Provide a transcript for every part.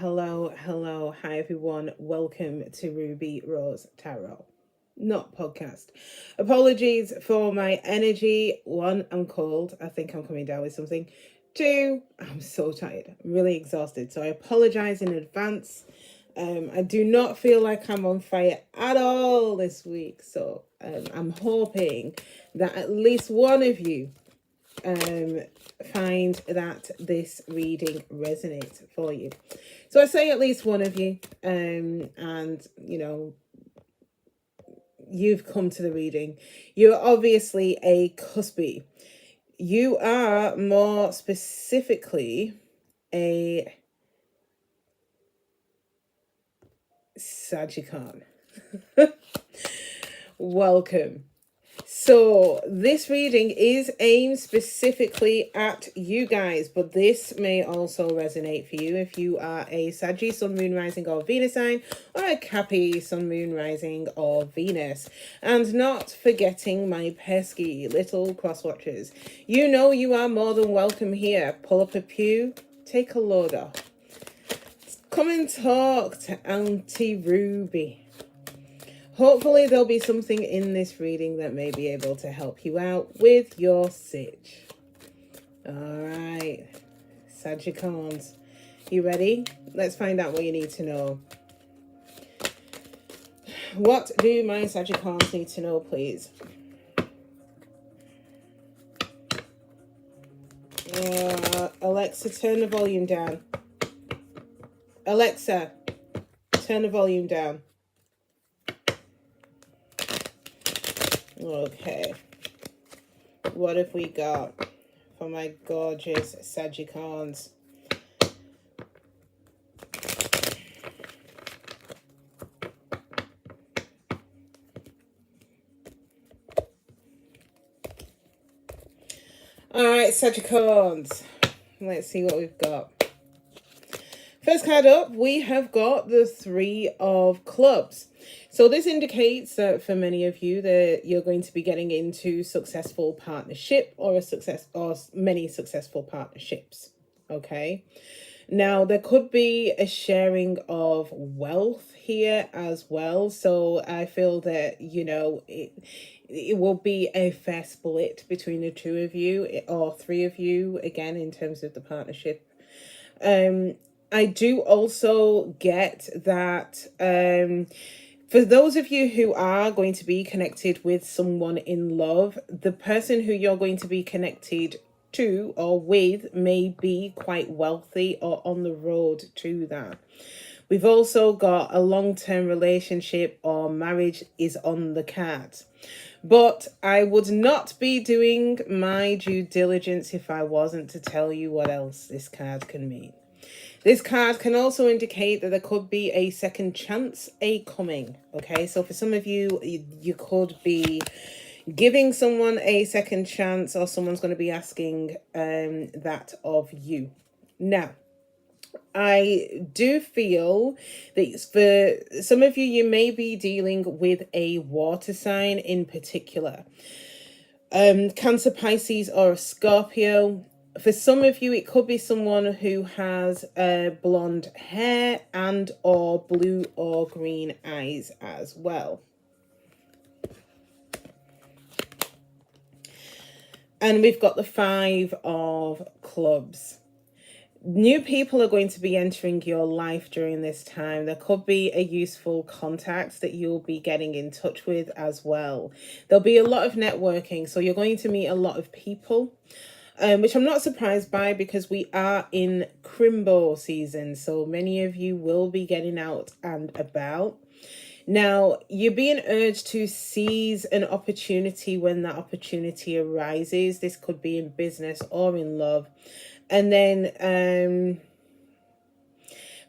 hello. Hi, everyone. Welcome to Rubyrosetarot. Not podcast. Apologies for my energy. One, I'm cold. I think I'm coming down with something. Two, I'm so tired. I'm really exhausted. So I apologize in advance. I do not feel like I'm on fire at all this week. So I'm hoping that at least one of you find that this reading resonates for you. So I say at least one of you, and you know, you've come to the reading. You're obviously a cuspy. You are more specifically a Sagittarius. Welcome. So this reading is aimed specifically at you guys, but this may also resonate for you if you are a Sagittarius, Sun, Moon, Rising or Venus sign, or a Cappy, Sun, Moon, Rising or Venus. And not forgetting my pesky little cross watchers. You know you are more than welcome here. Pull up a pew, take a load off. Come and talk to Auntie Ruby. Hopefully there'll be something in this reading that may be able to help you out with your sitch. All right, Sagittarius, you ready? Let's find out what you need to know. What do my Sagittarius need to know, please? Alexa, turn the volume down. Alexa, turn the volume down. Okay, what have we got for my gorgeous Sagittarius? All right, Sagittarius, let's see what we've got. First card up, we have got the Three of Clubs. So this indicates that for many of you that you're going to be getting into successful partnership or many successful partnerships. Okay. Now there could be a sharing of wealth here as well. So I feel that, you know, it will be a fair split between the two of you or three of you, again, in terms of the partnership. I do also get that for those of you who are going to be connected with someone in love, the person who you're going to be connected to or with may be quite wealthy or on the road to that. We've also got a long-term relationship or marriage is on the cards. But I would not be doing my due diligence if I wasn't to tell you what else this card can mean. This card can also indicate that there could be a second chance coming. Okay, so for some of you, you could be giving someone a second chance, or someone's going to be asking that of you. Now, I do feel that for some of you, you may be dealing with a water sign in particular. Cancer, Pisces or a Scorpio. For some of you, it could be someone who has blonde hair and or blue or green eyes as well. And we've got the Five of Clubs. New people are going to be entering your life during this time. There could be a useful contact that you'll be getting in touch with as well. There'll be a lot of networking, so you're going to meet a lot of people. Which I'm not surprised by because we are in Crimbo season. So many of you will be getting out and about. Now, you're being urged to seize an opportunity when that opportunity arises. This could be in business or in love. And then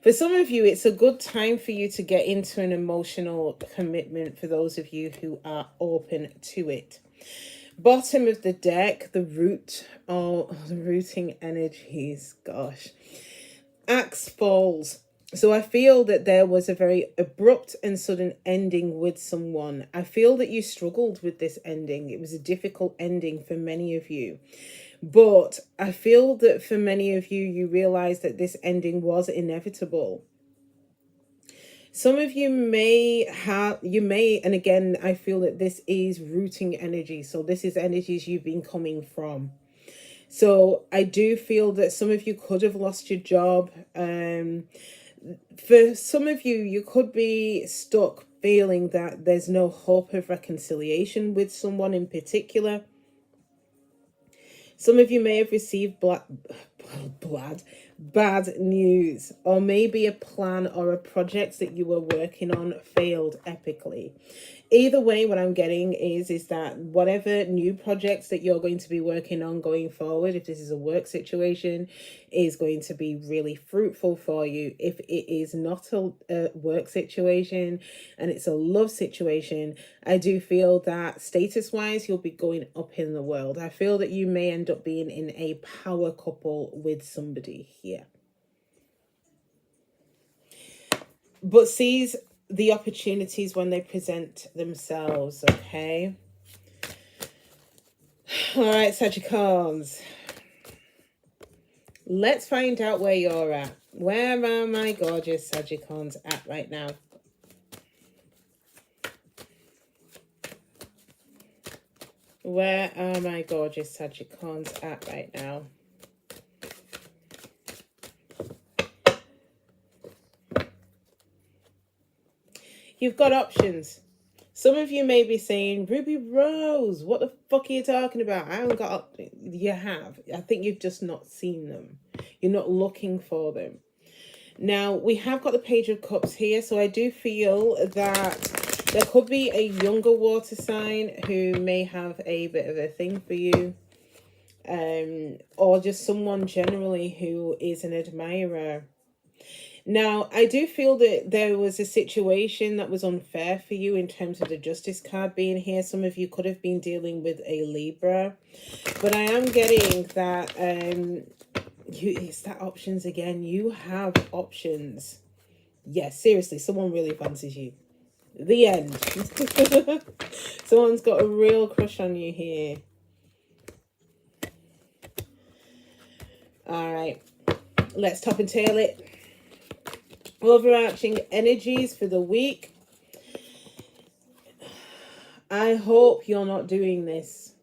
for some of you, it's a good time for you to get into an emotional commitment for those of you who are open to it. Bottom of the deck, the rooting energies, gosh. Axe falls. So I feel that there was a very abrupt and sudden ending with someone. I feel that you struggled with this ending. It was a difficult ending for many of you. But I feel that for many of you, you realize that this ending was inevitable. Some of you may have, and again, I feel that this is rooting energy. So this is energies you've been coming from. So I do feel that some of you could have lost your job. For some of you, you could be stuck feeling that there's no hope of reconciliation with someone in particular. Some of you may have received bad news, or maybe a plan or a project that you were working on failed epically. Either way, what I'm getting is that whatever new projects that you're going to be working on going forward, if this is a work situation, is going to be really fruitful for you. If it is not a work situation and it's a love situation, I do feel that status-wise, you'll be going up in the world. I feel that you may end up being in a power couple with somebody here. But seize the opportunities when they present themselves, okay? All right, Sagittarius. Let's find out where you're at. Where are my gorgeous Sagittarius at right now? Where are my gorgeous Sagittarius at right now? You've got options. Some of you may be saying, Ruby Rose, what the fuck are you talking about? I haven't got... You have. I think you've just not seen them. You're not looking for them. Now, we have got the Page of Cups here, so I do feel that there could be a younger water sign who may have a bit of a thing for you. Or just someone generally who is an admirer. Now, I do feel that there was a situation that was unfair for you in terms of the Justice card being here. Some of you could have been dealing with a Libra. But I am getting that it's that options again. You have options. Yes, seriously, someone really fancies you. The end. Someone's got a real crush on you here. All right, let's top and tail it. Overarching energies for the week. I hope you're not doing this.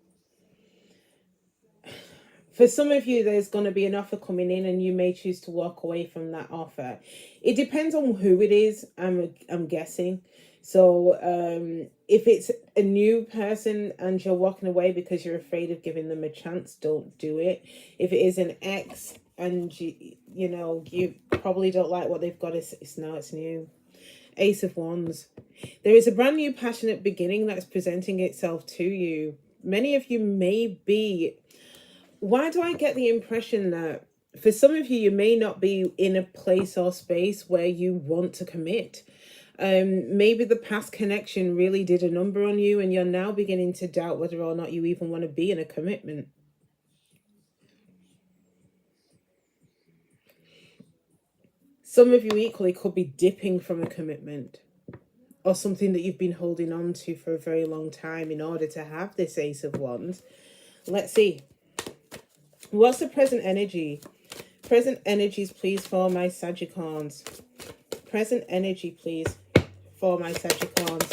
For some of you, there's going to be an offer coming in and you may choose to walk away from that offer. It depends on who it is, I'm guessing. So if it's a new person and you're walking away because you're afraid of giving them a chance, don't do it. If it is an ex and you know, you probably don't like what they've got, it's new. Ace of Wands. There is a brand new passionate beginning that's presenting itself to you. Many of you may be... Why do I get the impression that for some of you, you may not be in a place or space where you want to commit? Maybe the past connection really did a number on you and you're now beginning to doubt whether or not you even want to be in a commitment. Some of you equally could be dipping from a commitment or something that you've been holding on to for a very long time in order to have this Ace of Wands. Let's see. What's the present energy? Present energies, please, for my Sagittarius. Present energy, please, for my Sagittarius.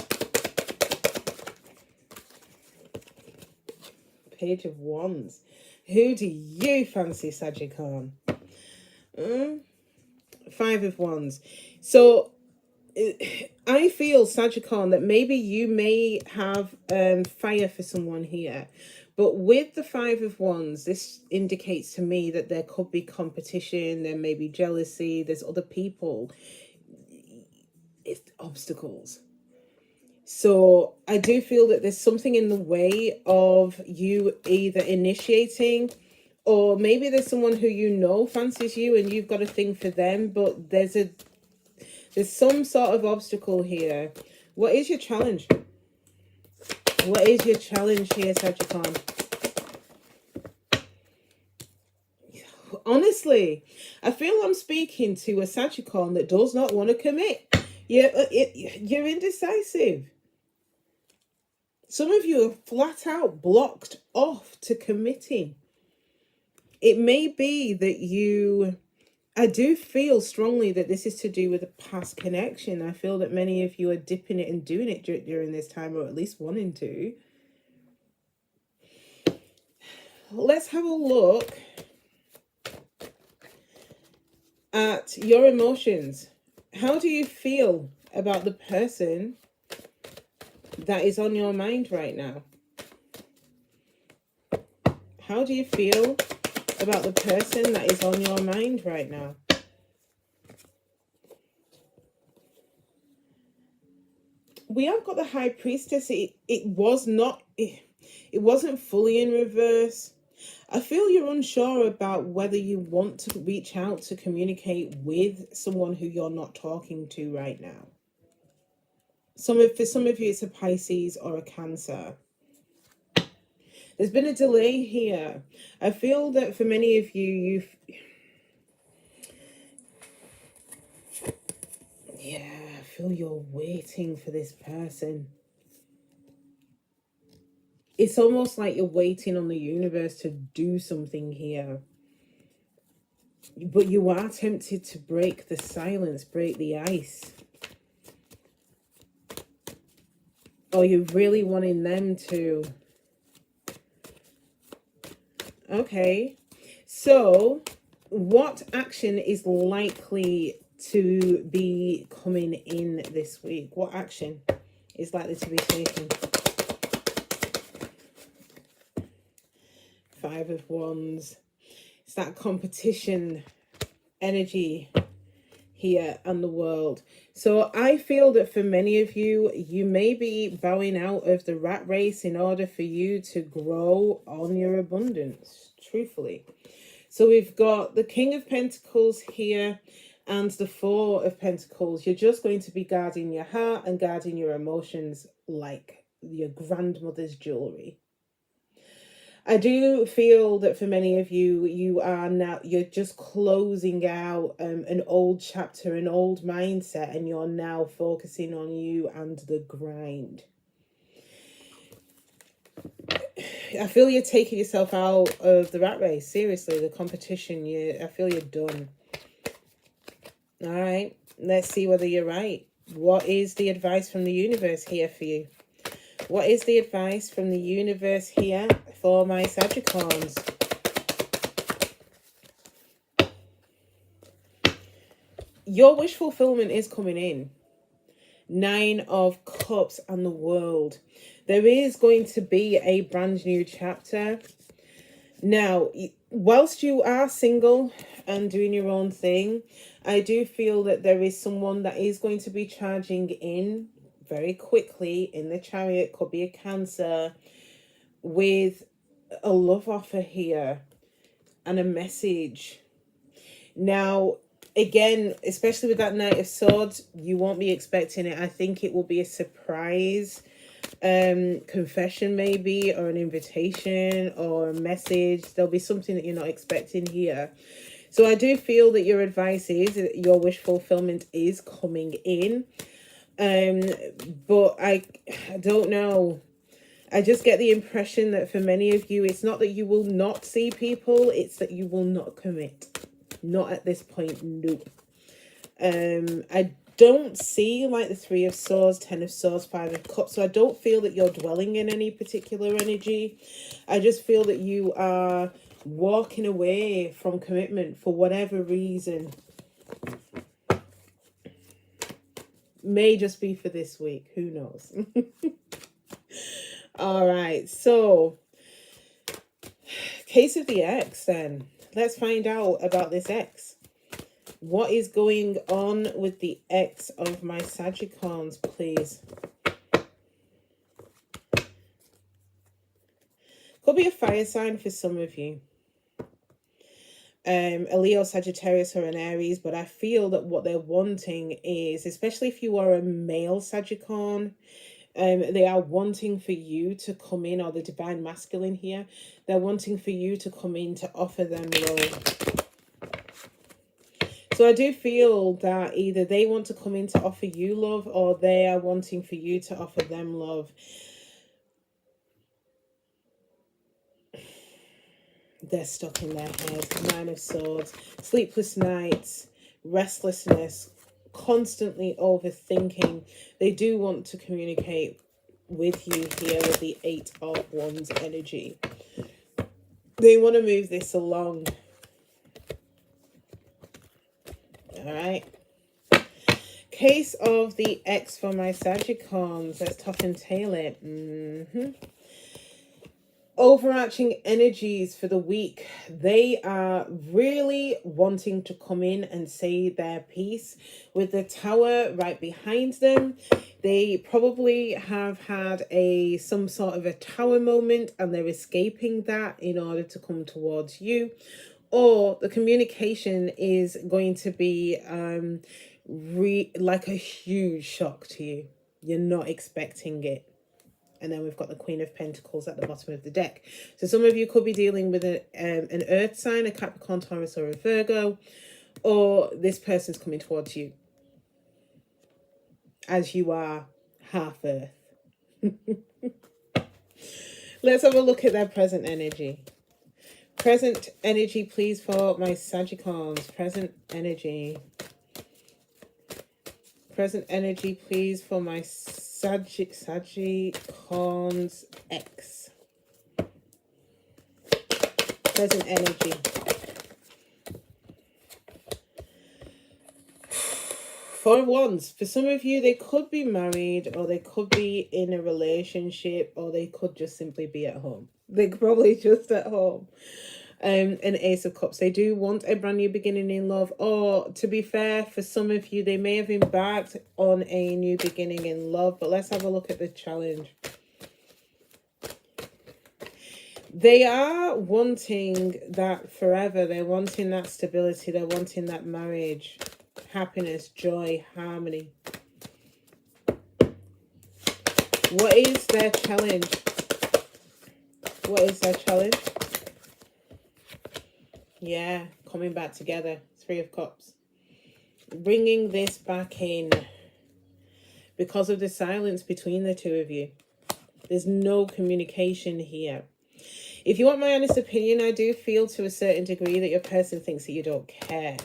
Page of Wands. Who do you fancy, Sagittarius? Five of Wands. So I feel, Sagittarius, that maybe you may have fire for someone here. But with the Five of Wands, this indicates to me that there could be competition, there may be jealousy, there's other people. It's obstacles. So I do feel that there's something in the way of you either initiating, or maybe there's someone who you know fancies you and you've got a thing for them, but there's some sort of obstacle here. What is your challenge? What is your challenge here, Sagittarius? Honestly, I feel I'm speaking to a Sagittarius that does not want to commit. You're indecisive. Some of you are flat out blocked off to committing. it may be that I do feel strongly that this is to do with a past connection. I feel that many of you are dipping it and doing it during this time, or at least wanting to. Let's have a look at your emotions. How do you feel about the person that is on your mind right now? How do you feel about the person that is on your mind right now? We have got the High Priestess. It wasn't fully in reverse. I feel you're unsure about whether you want to reach out to communicate with someone who you're not talking to right now. For some of you, it's a Pisces or a Cancer. There's been a delay here. I feel that for many of you, I feel you're waiting for this person. It's almost like you're waiting on the universe to do something here. But you are tempted to break the silence, break the ice. Or you're really wanting them to. Okay. So, what action is likely to be coming in this week? What action is likely to be taken? Five of Wands. It's that competition energy here and the world. So I feel that for many of you, you may be bowing out of the rat race in order for you to grow on your abundance, truthfully. So we've got the King of Pentacles here and the Four of Pentacles. You're just going to be guarding your heart and guarding your emotions like your grandmother's jewelry. I do feel that for many of you, you're just closing out an old chapter, an old mindset, and you're now focusing on you and the grind. I feel you're taking yourself out of the rat race. Seriously, the competition. I feel you're done. All right, let's see whether you're right. What is the advice from the universe here for you? What is the advice from the universe here for my Sagittarians? Your wish fulfillment is coming in. 9 of Cups and the World. There is going to be a brand new chapter. Now, whilst you are single and doing your own thing, I do feel that there is someone that is going to be charging in very quickly in the Chariot. Could be a Cancer with a love offer here and a message. Now, again, especially with that Knight of Swords, you won't be expecting it. I think it will be a surprise confession maybe, or an invitation or a message. There'll be something that you're not expecting here. So I do feel that your advice is that your wish fulfillment is coming in. But I don't know. I just get the impression that for many of you, it's not that you will not see people, it's that you will not commit. Not at this point, nope. I don't see like the 3 of Swords, 10 of Swords, 5 of Cups. So I don't feel that you're dwelling in any particular energy. I just feel that you are walking away from commitment for whatever reason. May just be for this week. Who knows? All right. So, case of the ex then. Let's find out about this ex. What is going on with the ex of my Sagittarians, please? Could be a fire sign for some of you. A Leo, Sagittarius, or an Aries, but I feel that what they're wanting is, especially if you are a male Sagittarian, they are wanting for you to come in, or the divine masculine here, they're wanting for you to come in to offer them love. So I do feel that either they want to come in to offer you love, or they are wanting for you to offer them love. They're stuck in their head. Nine of Swords, sleepless nights, restlessness, constantly overthinking. They do want to communicate with you here with the Eight of Wands energy. They want to move this along. All right. Case of the X for my Sagittarius. Let's top and tail it. Overarching energies for the week. They are really wanting to come in and say their piece. With the Tower right behind them, they probably have had some sort of a tower moment and they're escaping that in order to come towards you. Or the communication is going to be like a huge shock to you. You're not expecting it. And then we've got the Queen of Pentacles at the bottom of the deck. So some of you could be dealing with an earth sign, a Capricorn, Taurus, or a Virgo. Or this person's coming towards you as you are half earth. Let's have a look at their present energy. Present energy, please, for my Sagittarius. Present energy. Present energy, please, for my Sagittarius X. Present energy. Four of Wands. For some of you, they could be married, or they could be in a relationship, or they could just simply be at home. They're probably just at home. An Ace of Cups. They do want a brand new beginning in love, or to be fair, for some of you, they may have embarked on a new beginning in love. But let's have a look at the challenge. They are wanting that forever. They're wanting that stability. They're wanting that marriage, happiness, joy, harmony. What is their challenge? What is their challenge? Yeah, coming back together. Three of Cups. Bringing this back in because of the silence between the two of you. There's no communication here. If you want my honest opinion, I do feel to a certain degree that your person thinks that you don't care.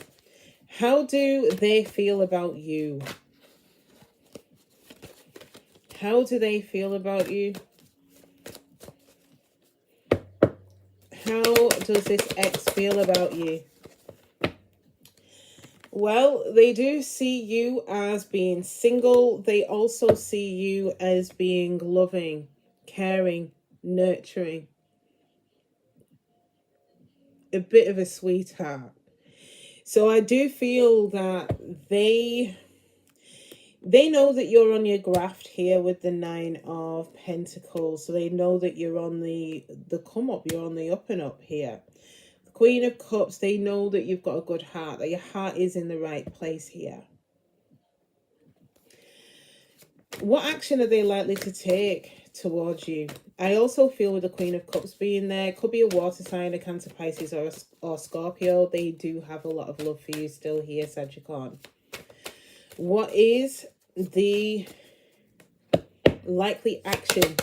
How do they feel about you? How do they feel about you? How does this X feel about you? Well, they do see you as being single. They also see you as being loving, caring, nurturing. A bit of a sweetheart. So I do feel that they know that you're on your graft here with the Nine of Pentacles. So they know that you're on the come up, you're on the up and up here. The Queen of Cups, they know that you've got a good heart, that your heart is in the right place here. What action are they likely to take towards you? I also feel with the Queen of Cups being there, it could be a water sign, a Cancer, Pisces, or Scorpio. They do have a lot of love for you still here, Sagittarius. What is the likely action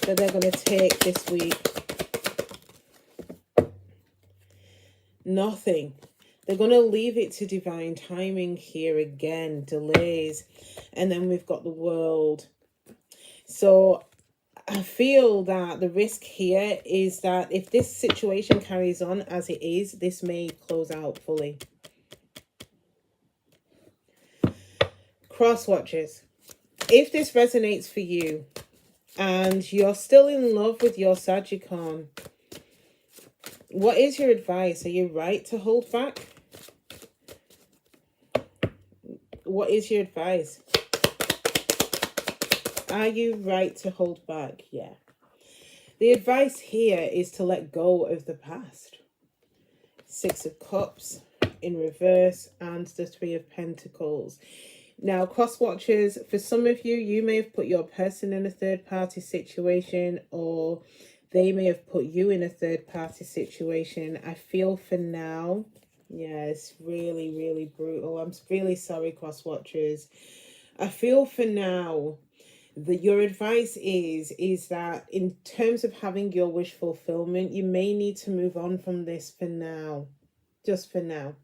that they're going to take this week? Nothing. They're going to leave it to divine timing here again. Delays. And then we've got the World. So I feel that the risk here is that if this situation carries on as it is, this may close out fully. Cross watchers. If this resonates for you and you're still in love with your Sagittarius, what is your advice? Are you right to hold back? What is your advice? Are you right to hold back? Yeah. The advice here is to let go of the past. Six of Cups in reverse and the Three of Pentacles. Now, cross watchers, for some of you, you may have put your person in a third-party situation, or they may have put you in a third-party situation. I feel for now, yeah, it's really, really brutal. I'm really sorry, cross watchers. I feel for now Your advice is that in terms of having your wish fulfillment, you may need to move on from this for now. Just for now.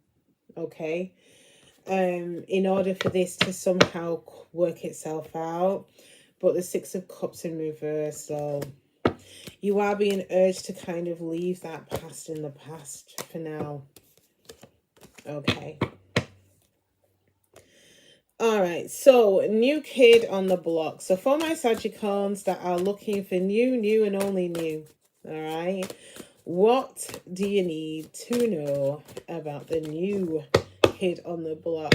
Okay? In order for this to somehow work itself out. But the Six of Cups in reverse, so you are being urged to kind of leave that past in the past for now. Okay. All right, so new kid on the block. So for my Sagittarians that are looking for new and only new, all right, what do you need to know about the new kid on the block?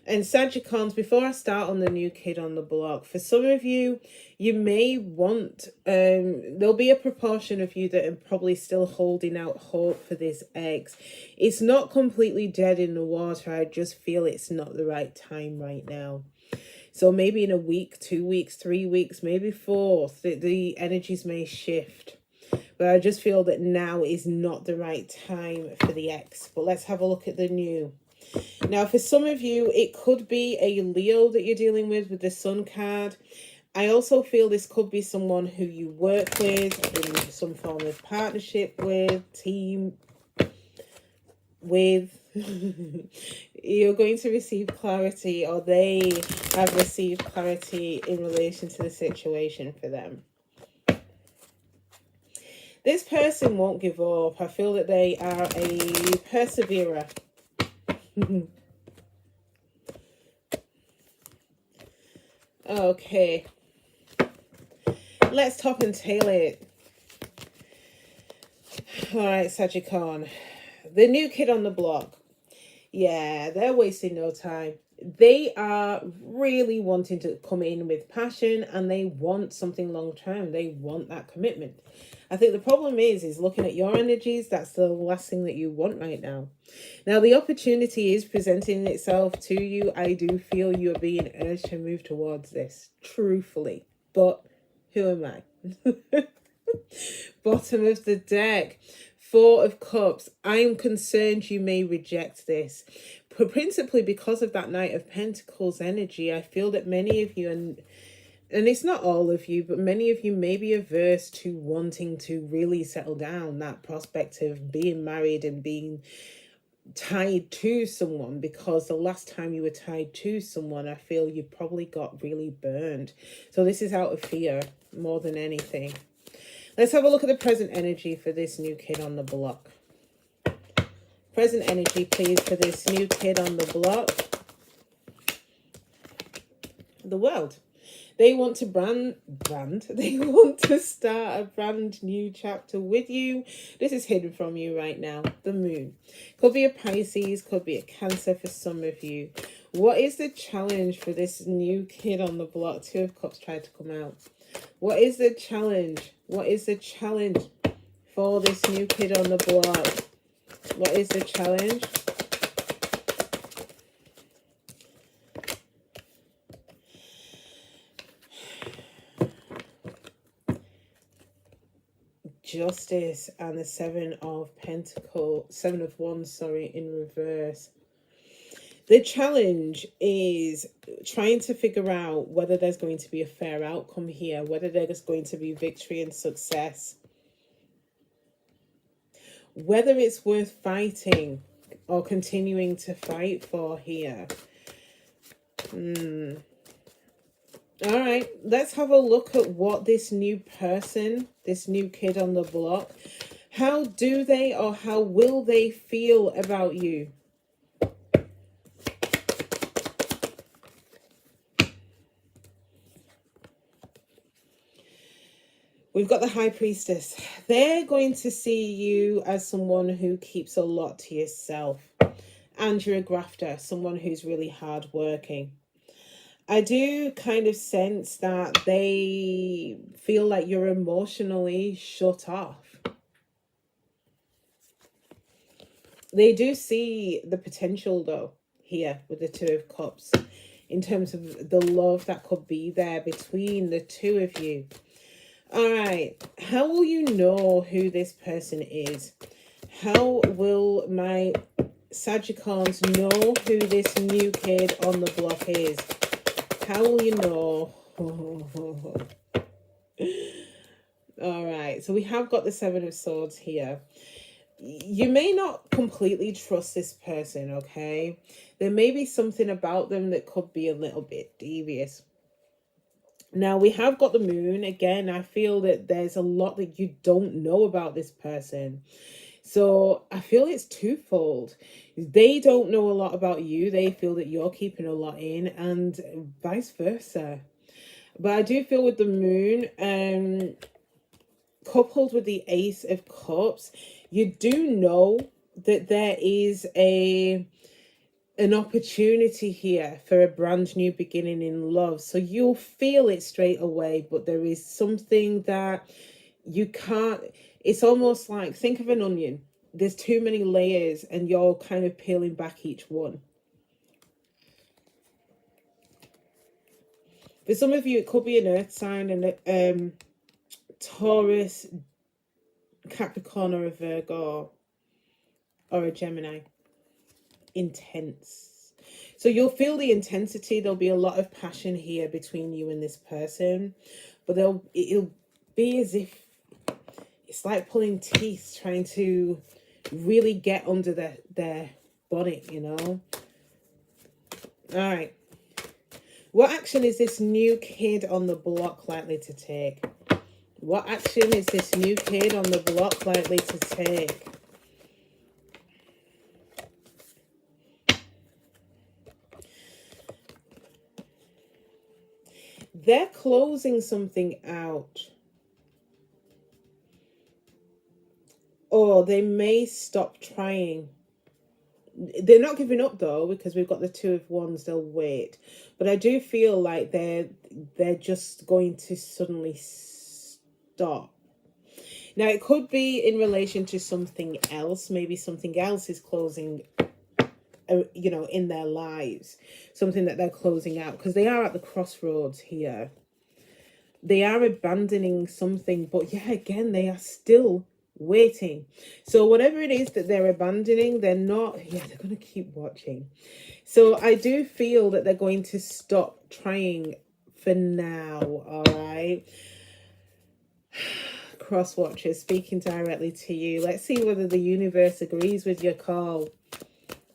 And Sagittarius, before I start on the new kid on the block, for some of you, you may want, there'll be a proportion of you that are probably still holding out hope for this ex. It's not completely dead in the water. I just feel it's not the right time right now. So maybe in a week, 2 weeks, 3 weeks, maybe 4, the energies may shift. But I just feel that now is not the right time for the ex. But let's have a look at the new. Now, for some of you, it could be a Leo that you're dealing with the Sun card. I also feel this could be someone who you work with, in some form of partnership with, team with. You're going to receive clarity, or they have received clarity in relation to the situation for them. This person won't give up. I feel that they are a perseverer. Okay, let's top and tail it. All right, Sagittarius, the new kid on the block. Yeah, they're wasting no time. They are really wanting to come in with passion, and they want something long term. They want that commitment. I think the problem is looking at your energies, that's the last thing that you want right now. Now, the opportunity is presenting itself to you. I do feel you're being urged to move towards this, truthfully. But who am I? Bottom of the deck, 4 of Cups. I am concerned you may reject this. But principally because of that Knight of Pentacles energy, I feel that many of you, and it's not all of you, but many of you may be averse to wanting to really settle down. That prospect of being married and being tied to someone, because the last time you were tied to someone, I feel you probably got really burned. So this is out of fear more than anything. Let's have a look at the present energy for this new kid on the block. Present energy, please, for this new kid on the block. The World. They want to they want to start a brand new chapter with you. This is hidden from you right now. The Moon. Could be a Pisces, could be a Cancer for some of you. What is the challenge for this new kid on the block? 2 of Cups tried to come out. What is the challenge? What is the challenge for this new kid on the block? What is the challenge? Justice and the 7 of Pentacles, 7 of Wands, sorry, in reverse. The challenge is trying to figure out whether there's going to be a fair outcome here, whether there's going to be victory and success, whether it's worth fighting or continuing to fight for here. All right, let's have a look at what this new person, this new kid on the block, how do they or how will they feel about you? We've got the High Priestess. They're going to see you as someone who keeps a lot to yourself. And you're a grafter, someone who's really hardworking. I do kind of sense that they feel like you're emotionally shut off. They do see the potential, though, here with the 2 of Cups, in terms of the love that could be there between the 2 of you. All right, how will you know who this person is? How will my Sagittarius know who this new kid on the block is? How will you know All right, so we have got the Seven of Swords here. You may not completely trust this person, okay? There may be something about them that could be a little bit devious. Now, we have got the Moon. Again, I feel that there's a lot that you don't know about this person. So I feel it's twofold. They don't know a lot about you. They feel that you're keeping a lot in, and vice versa. But I do feel with the Moon, coupled with the Ace of Cups, you do know that there is an opportunity here for a brand new beginning in love. So you'll feel it straight away, but there is something that you can't, it's almost like, think of an onion. There's too many layers and you're kind of peeling back each one. For some of you, it could be an earth sign, and Taurus, Capricorn, or a Virgo, or a Gemini. Intense. So you'll feel the intensity. There'll be a lot of passion here between you and this person, but it'll be as if it's like pulling teeth, trying to really get under their bonnet, you know. All right, what action is this new kid on the block likely to take? What action is this new kid on the block likely to take? They're closing something out. Or they may stop trying. They're not giving up though, because we've got the Two of Wands. They'll wait. But I do feel like they're just going to suddenly stop. Now, it could be in relation to something else. Maybe something else is closing, you know, in their lives. Something that they're closing out. Because they are at the crossroads here. They are abandoning something. But yeah, again, they are still waiting. So whatever it is that they're abandoning, they're not, yeah, they're going to keep watching. So I do feel that they're going to stop trying for now. All right. Cross watchers, speaking directly to you. Let's see whether the universe agrees with your call.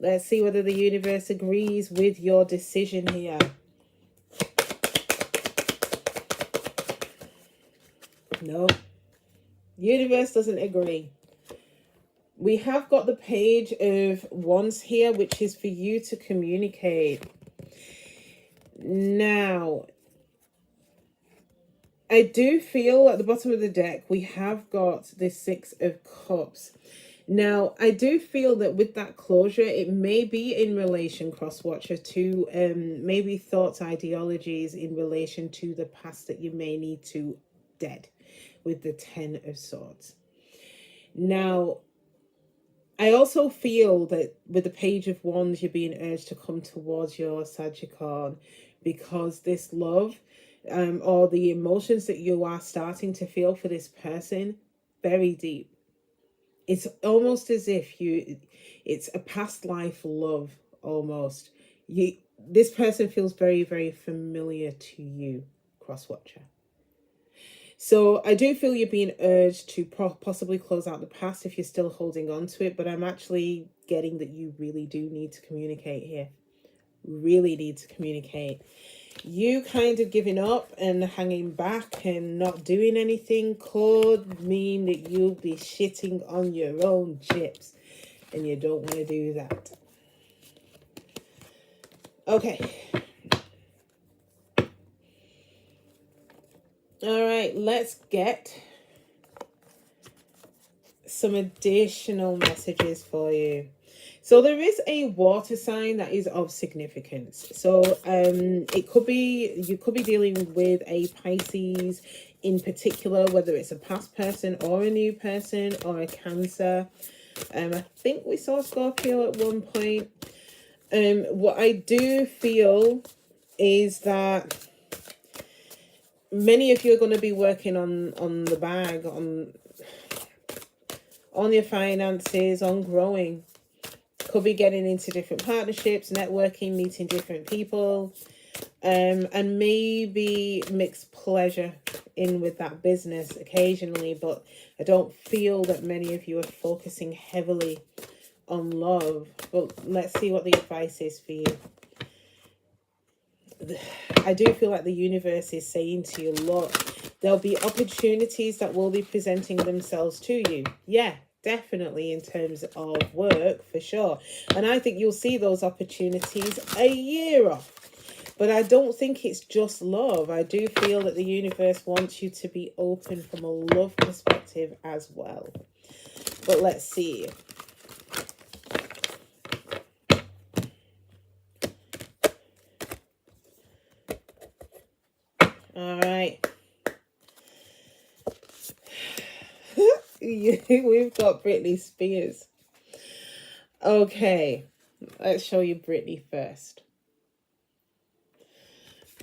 Let's see whether the universe agrees with your decision here. No. Universe doesn't agree. We have got the Page of Wands here, which is for you to communicate. Now, I do feel at the bottom of the deck, we have got the Six of Cups. Now, I do feel that with that closure, it may be in relation, cross-watcher, to maybe thoughts, ideologies in relation to the past that you may need to dead with the Ten of Swords. Now, I also feel that with the Page of Wands, you're being urged to come towards your Sagittarius, because this love or the emotions that you are starting to feel for this person, very deep. It's almost as if it's a past life love almost. This person feels very, very familiar to you, cross-watcher. So I do feel you're being urged to possibly close out the past if you're still holding on to it. But I'm actually getting that you really do need to communicate here. Really need to communicate. You kind of giving up and hanging back and not doing anything could mean that you'll be shitting on your own chips. And you don't want to do that. Okay. All right, let's get some additional messages for you. So there is a water sign that is of significance. So it could be, you could be dealing with a Pisces in particular, whether it's a past person or a new person or a Cancer. I think we saw Scorpio at one point. What I do feel is that many of you are going to be working on the bag, on your finances, on growing. Could be getting into different partnerships, networking, meeting different people. And maybe mix pleasure in with that business occasionally, but I don't feel that many of you are focusing heavily on love. But let's see what the advice is for you. I do feel like the universe is saying to you, look, there'll be opportunities that will be presenting themselves to you. Yeah, definitely, in terms of work, for sure. And I think you'll see those opportunities a year off. But I don't think it's just love. I do feel that the universe wants you to be open from a love perspective as well. But let's see. All right. We've got Britney Spears. Okay. Let's show you Britney first.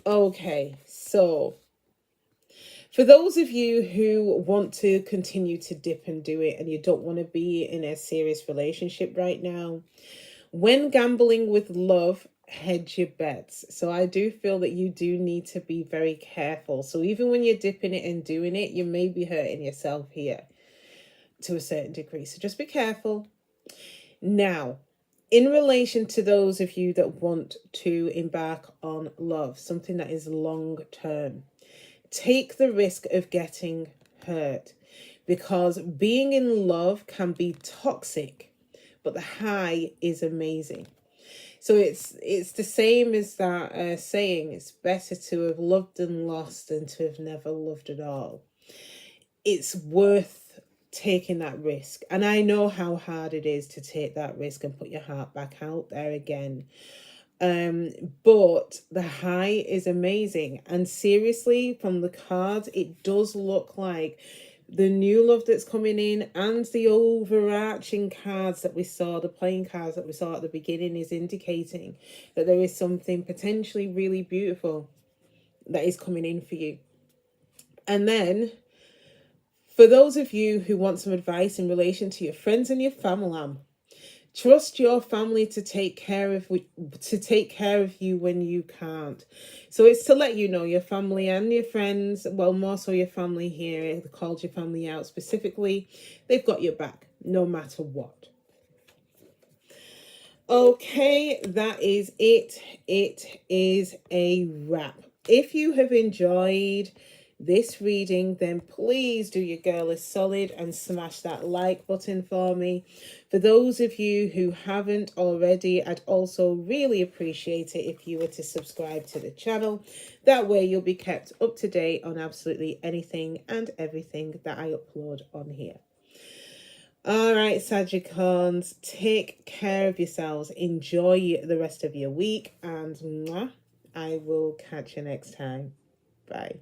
Okay, so for those of you who want to continue to dip and do it and you don't want to be in a serious relationship right now, when gambling with love, hedge your bets. So I do feel that you do need to be very careful. So even when you're dipping it and doing it, you may be hurting yourself here to a certain degree. So just be careful. Now, in relation to those of you that want to embark on love, something that is long term, take the risk of getting hurt, because being in love can be toxic, but the high is amazing. So it's the same as that saying, it's better to have loved and lost than to have never loved at all. It's worth taking that risk. And I know how hard it is to take that risk and put your heart back out there again. But the high is amazing. And seriously, from the cards, it does look like the new love that's coming in and the overarching cards that we saw, the playing cards that we saw at the beginning, is indicating that there is something potentially really beautiful that is coming in for you. And then for those of you who want some advice in relation to your friends and your family, trust your family to take care of you when you can't. So it's to let you know, your family and your friends, well, more so your family here, they called your family out specifically, they've got your back no matter what. Okay, that is it. It is a wrap. If you have enjoyed this reading, then please do your girl a solid and smash that like button for me. For those of you who haven't already, I'd also really appreciate it if you were to subscribe to the channel. That way you'll be kept up to date on absolutely anything and everything that I upload on here. All right, Sagittarians, take care of yourselves. Enjoy the rest of your week, and I will catch you next time. Bye.